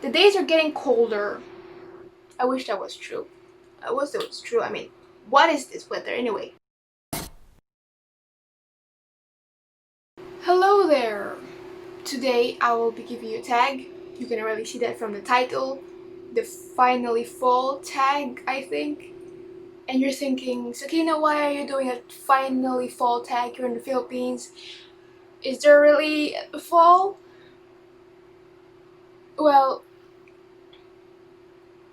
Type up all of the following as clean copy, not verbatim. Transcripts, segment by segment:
The days are getting colder. I wish that was true. I wish it was true. I mean, what is this weather anyway? Hello there! Today I will be giving you a tag. You can already see that from the title. The finally fall tag, I think. And you're thinking, Sakina, why are you doing a finally fall tag? You're in the Philippines. Is there really a fall? Well,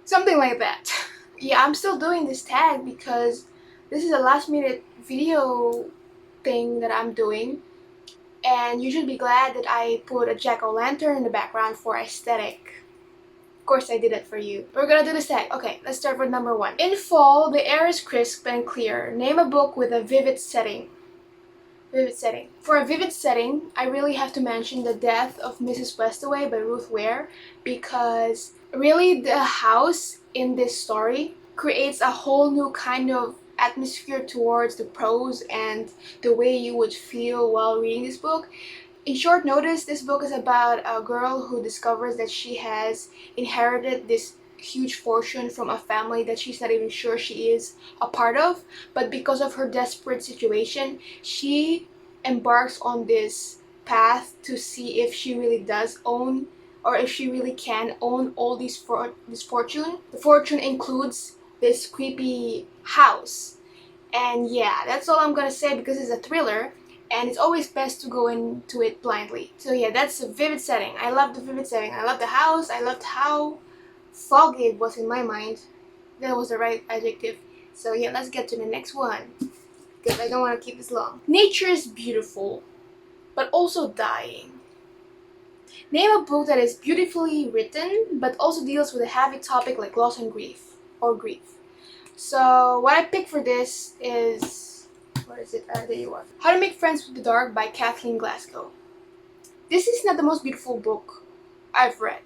something like that. Yeah, I'm still doing this tag because this is a last minute video thing that I'm doing. And you should be glad that I put a jack-o'-lantern in the background for aesthetic. Of course I did it for you. We're gonna do this tag. Okay, let's start with number 1. In fall, the air is crisp and clear. Name a book with a vivid setting. Vivid setting. For a vivid setting, I really have to mention The Death of Mrs. Westaway by Ruth Ware, because really the house in this story creates a whole new kind of atmosphere towards the prose and the way you would feel while reading this book. In short notice, this book is about a girl who discovers that she has inherited this huge fortune from a family that she's not even sure she is a part of, but because of her desperate situation, she embarks on this path to see if she really does own, or if she really can own all this fortune. The fortune includes this creepy house. And yeah, that's all I'm gonna say because it's a thriller and it's always best to go into it blindly. So yeah, that's a vivid setting. I love the vivid setting. I love the house. I loved how foggy it was in my mind. That was the right adjective. So yeah, let's get to the next one because I don't want to keep this long. Nature is beautiful, but also dying. Name a book that is beautifully written, but also deals with a heavy topic like loss and grief, or grief. So what I picked for this is, where is it? There you are. How to Make Friends with the Dark by Kathleen Glasgow. This is not the most beautiful book I've read.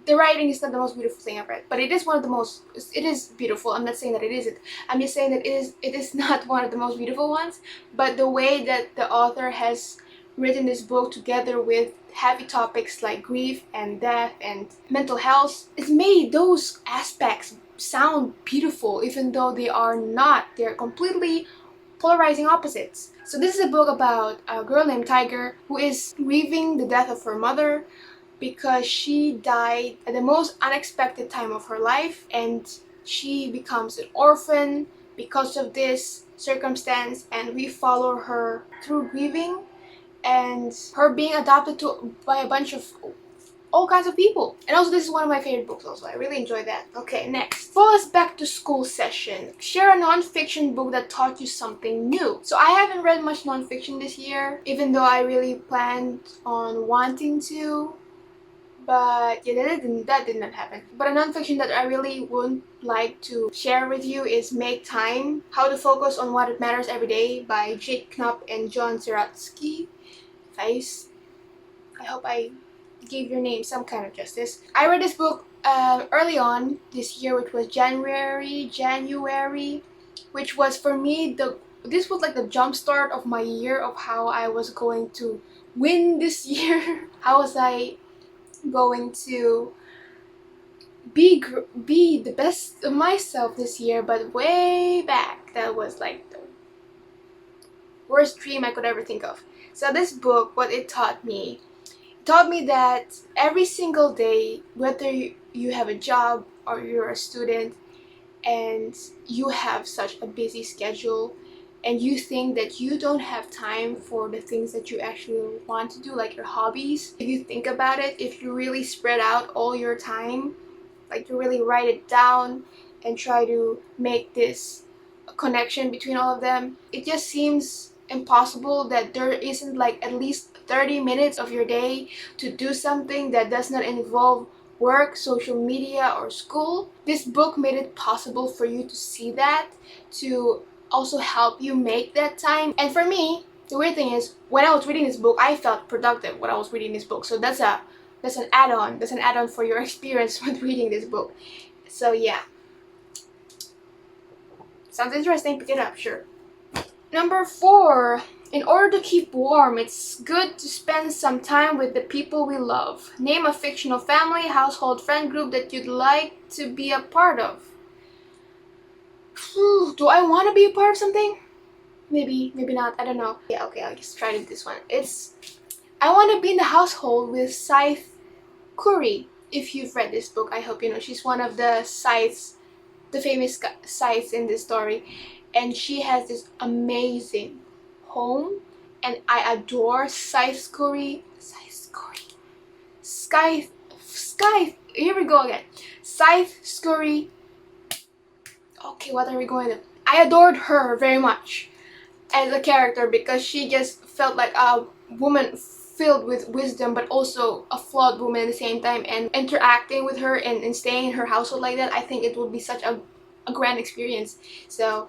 The writing is not the most beautiful thing I've read, but it is one of the most, it is beautiful. I'm not saying that it isn't. I'm just saying that it is not one of the most beautiful ones, but the way that the author has written this book together with heavy topics like grief and death and mental health, it's made those aspects sound beautiful even though they are not. They're completely polarizing opposites. So this is a book about a girl named Tiger who is grieving the death of her mother because she died at the most unexpected time of her life, and she becomes an orphan because of this circumstance, and we follow her through grieving and her being adopted by a bunch of all kinds of people. And also this is one of my favorite books also. I really enjoy that. Okay, next. For us back to school session. Share a non-fiction book that taught you something new. So I haven't read much non-fiction this year, even though I really planned on wanting to. But yeah, that did not happen. But a non-fiction that I really would like to share with you is Make Time, How to Focus on What Matters Every Day by Jake Knopp and John Zeratsky. Guys, I hope I gave your name some kind of justice. I read this book early on this year, which was January, which was for me this was like the jump start of my year of how I was going to win this year. How was I going to be the best of myself this year? But way back, that was like the worst dream I could ever think of. So this book, what it taught me that every single day, whether you have a job or you're a student and you have such a busy schedule and you think that you don't have time for the things that you actually want to do, like your hobbies, if you think about it, if you really spread out all your time, like you really write it down and try to make this connection between all of them, it just seems impossible that there isn't like at least 30 minutes of your day to do something that does not involve work, social media, or school. This book made it possible for you to see that, to also help you make that time. And for me, the weird thing is, when I was reading this book, I felt productive when I was reading this book. So that's an add-on. That's an add-on for your experience with reading this book. So yeah. Sounds interesting, pick it up, sure. Number 4. In order to keep warm, it's good to spend some time with the people we love. Name a fictional family, household, friend group that you'd like to be a part of. Do I want to be a part of something? Maybe, maybe not. I don't know. Yeah, okay, I'll just try this one. I want to be in the household with Scythe Curry. If you've read this book, I hope you know. She's one of the Scythes, the famous Scythes in this story. And she has this amazing home. And I adore Scythe Curry. Scythe Curry. Scythe. Here we go again. Scythe Scurry. Okay, what are we going to? I adored her very much as a character because she just felt like a woman filled with wisdom but also a flawed woman at the same time, and interacting with her and staying in her household like that, I think it would be such a grand experience. So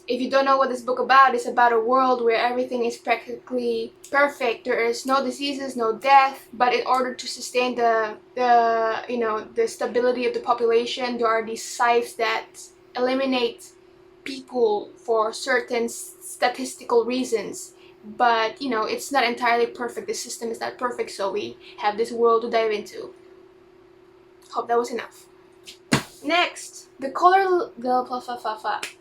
if you don't know what this book about, it's about a world where everything is practically perfect. There is no diseases, no death, but in order to sustain the stability of the population, there are these scythes that eliminate people for certain statistical reasons. But it's not entirely perfect. The system is not perfect, so we have this world to dive into. Hope that was enough. Next,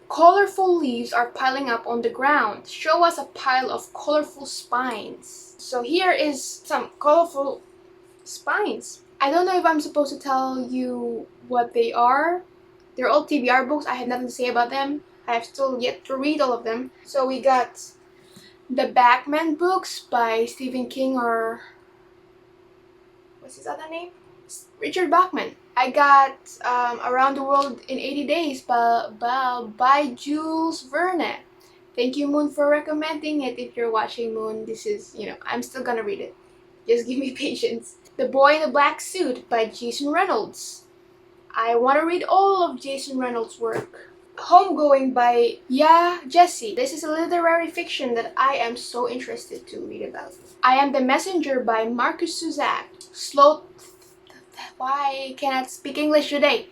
colorful leaves are piling up on the ground. Show us a pile of colorful spines. So here is some colorful spines. I don't know if I'm supposed to tell you what they are. They're all TBR books. I have nothing to say about them. I have still yet to read all of them. So we got the Batman books by Stephen King, or what's his other name? Richard Bachman. I got Around the World in 80 Days by Jules Verne. Thank you, Moon, for recommending it. If you're watching, Moon, this is, I'm still gonna read it. Just give me patience. The Boy in the Black Suit by Jason Reynolds. I want to read all of Jason Reynolds' work. Homegoing by Jesse. This is a literary fiction that I am so interested to read about. I Am the Messenger by Marcus Suzak. Why can't I speak English today?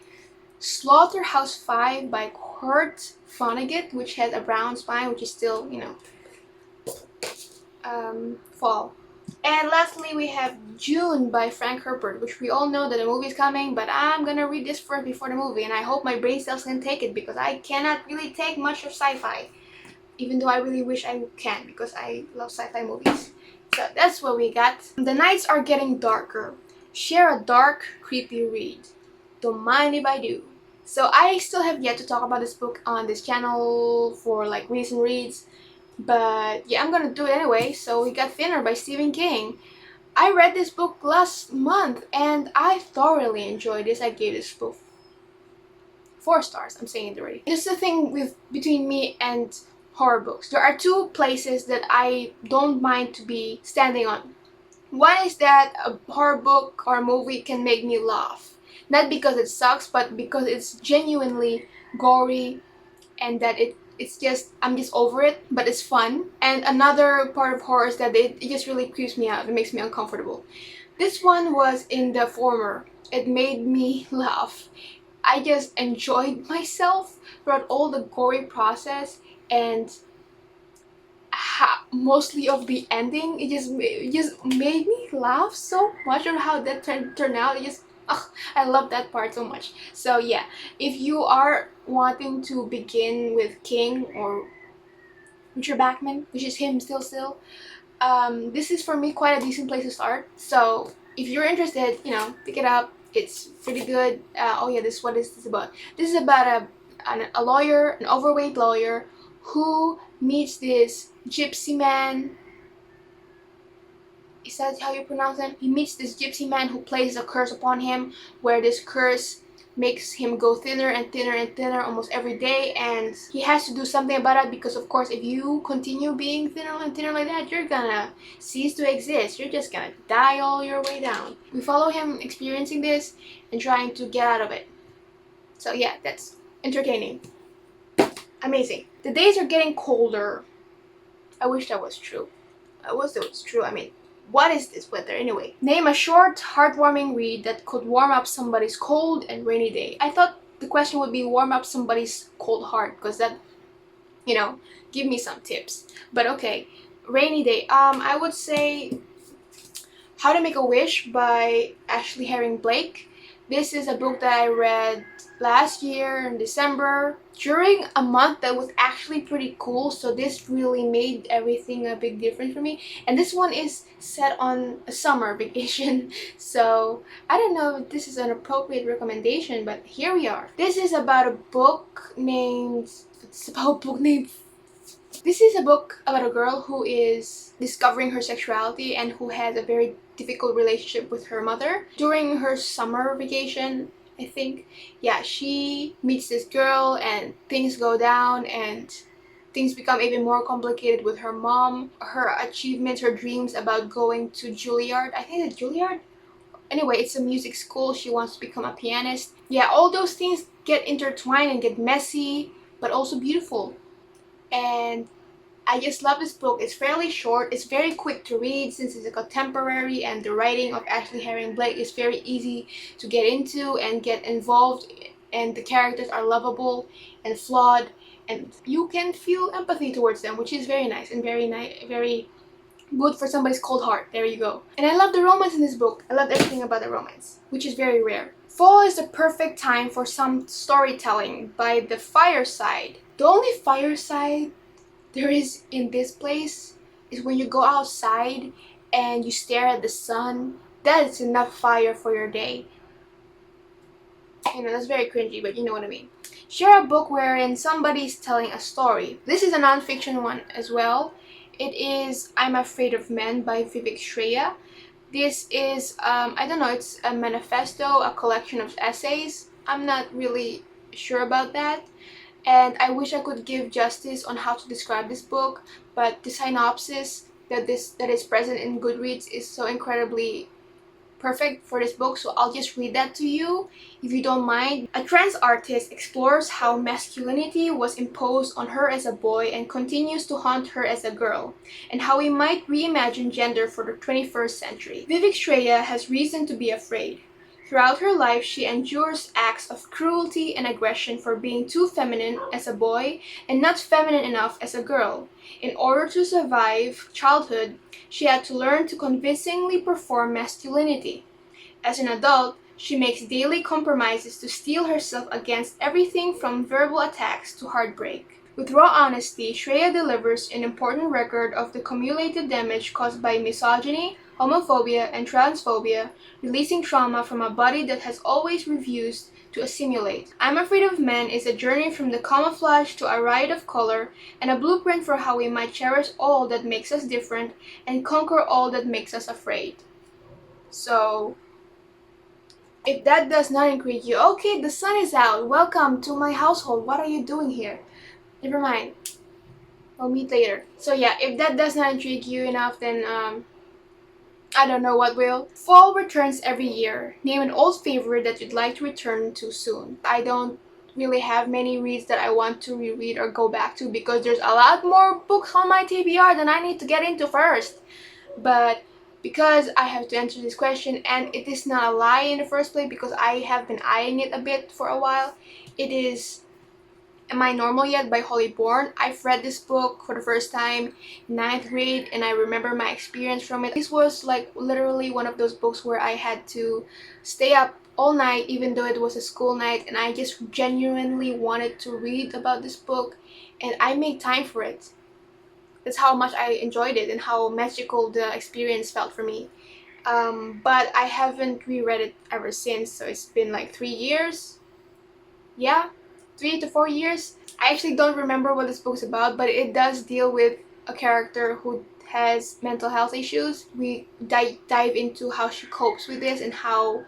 Slaughterhouse 5 by Kurt Vonnegut, which has a brown spine, which is still, fall. And lastly, we have June by Frank Herbert, which we all know that the movie is coming, but I'm gonna read this first before the movie, and I hope my brain cells can take it because I cannot really take much of sci-fi, even though I really wish I can because I love sci-fi movies. So that's what we got. The nights are getting darker. Share a dark, creepy read. Don't mind if I do. So I still have yet to talk about this book on this channel for like recent reads. But yeah, I'm gonna do it anyway. So we got Thinner by Stephen King. I read this book last month and I thoroughly enjoyed this. I gave this book 4 stars. I'm saying it already. This is the thing between me and horror books. There are 2 places that I don't mind to be standing on. One is that a horror book or movie can make me laugh. Not because it sucks, but because it's genuinely gory and that I'm just over it, but it's fun. And another part of horror is that it just really creeps me out. It makes me uncomfortable. This one was in the former. It made me laugh. I just enjoyed myself throughout all the gory process, and mostly of the ending. It just made me laugh so much on how that turned out. I love that part so much. So yeah, if you are wanting to begin with King or Richard Bachman, which is him still, this is for me quite a decent place to start. So if you're interested, pick it up. It's pretty good. Oh yeah, what is this about? This is about a lawyer, an overweight lawyer, who meets this gypsy man. Is that how you pronounce him? He meets this gypsy man who places a curse upon him, where this curse makes him go thinner and thinner and thinner almost every day, and he has to do something about it because, of course, if you continue being thinner and thinner like that, you're gonna cease to exist. You're just gonna die all your way down. We follow him experiencing this and trying to get out of it. So yeah, that's entertaining. Amazing. The days are getting colder. I wish that was true. I wish that was true. I mean, what is this weather anyway? Name a short, heartwarming read that could warm up somebody's cold and rainy day. I thought the question would be warm up somebody's cold heart, because that you know, give me some tips. But okay, rainy day. I would say How to Make a Wish by Ashley Herring Blake. This is a book that I read last year in December during a month that was actually pretty cool, so this really made everything a big difference for me. And this one is set on a summer vacation, so I don't know if this is an appropriate recommendation, but here we are. This is about a book named this is a book about a girl who is discovering her sexuality and who has a very difficult relationship with her mother. During her summer vacation, I think, yeah, she meets this girl and things go down and things become even more complicated with her mom, her achievements, her dreams about going to Juilliard. I think it's Juilliard? Anyway, it's a music school. She wants to become a pianist. Yeah, all those things get intertwined and get messy, but also beautiful. And I just love this book. It's fairly short. It's very quick to read since it's a contemporary, and the writing of Ashley Herring Blake is very easy to get into and get involved, and the characters are lovable and flawed, and you can feel empathy towards them, which is very nice and very good for somebody's cold heart. There you go. And I love the romance in this book. I love everything about the romance, which is very rare. Fall is the perfect time for some storytelling by the fireside. The only fireside there is in this place is when you go outside and you stare at the sun. That is enough fire for your day. You know, that's very cringy, but you know what I mean. Share a book wherein somebody is telling a story. This is a non-fiction one as well. It is I'm Afraid of Men by Vivek Shreya. This is, I don't know, it's a manifesto, a collection of essays. I'm not really sure about that. And I wish I could give justice on how to describe this book, but the synopsis that is present in Goodreads is so incredibly perfect for this book, so I'll just read that to you if you don't mind. A trans artist explores how masculinity was imposed on her as a boy and continues to haunt her as a girl, and how we might reimagine gender for the 21st century. Vivek Shreya has reason to be afraid. Throughout her life, she endures acts of cruelty and aggression for being too feminine as a boy and not feminine enough as a girl. In order to survive childhood, she had to learn to convincingly perform masculinity. As an adult, she makes daily compromises to steel herself against everything from verbal attacks to heartbreak. With raw honesty, Shreya delivers an important record of the cumulative damage caused by misogyny, homophobia, and transphobia, releasing trauma from a body that has always refused to assimilate. I'm Afraid of Men is a journey from the camouflage to a riot of color, and a blueprint for how we might cherish all that makes us different and conquer all that makes us afraid. So, if that does not intrigue you, okay, the sun is out. Welcome to my household. What are you doing here? Never mind. We'll meet later. So yeah, if that does not intrigue you enough, then I don't know what will. Fall returns every year. Name an old favorite that you'd like to return to soon. I don't really have many reads that I want to reread or go back to because there's a lot more books on my TBR than I need to get into first. But because I have to answer this question, and it is not a lie in the first place because I have been eyeing it a bit for a while, it is Am I Normal Yet by Holly Bourne. I've read this book for the first time in 9th grade and I remember my experience from it. This was like literally one of those books where I had to stay up all night even though it was a school night, and I just genuinely wanted to read about this book and I made time for it. That's how much I enjoyed it and how magical the experience felt for me. But I haven't reread it ever since, so it's been like 3 years. Yeah, 3 to 4 years. I actually don't remember what this book's about, but it does deal with a character who has mental health issues. We dive into how she copes with this and how,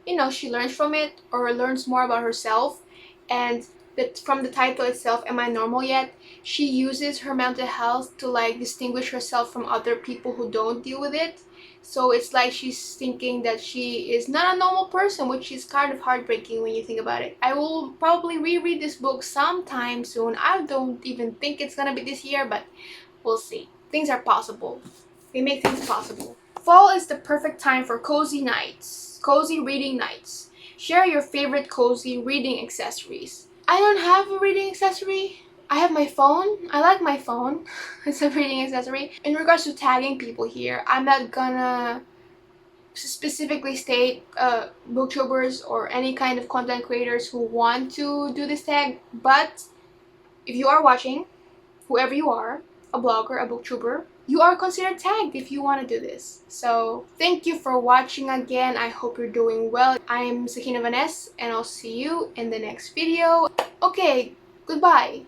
you know, she learns from it or learns more about herself. And that from the title itself, Am I Normal Yet? She uses her mental health to like distinguish herself from other people who don't deal with it. So it's like she's thinking that she is not a normal person, which is kind of heartbreaking when you think about it. I will probably reread this book sometime soon. I don't even think it's gonna be this year, but we'll see. Things are possible. We make things possible. Fall is the perfect time for cozy nights, cozy reading nights. Share your favorite cozy reading accessories. I don't have a reading accessory. I have my phone. I like my phone. It's a reading accessory. In regards to tagging people here, I'm not gonna specifically state booktubers or any kind of content creators who want to do this tag, but if you are watching, whoever you are, a blogger, a booktuber, you are considered tagged if you want to do this. So thank you for watching again. I hope you're doing well. I'm sakinavanes and I'll see you in the next video. Okay, goodbye.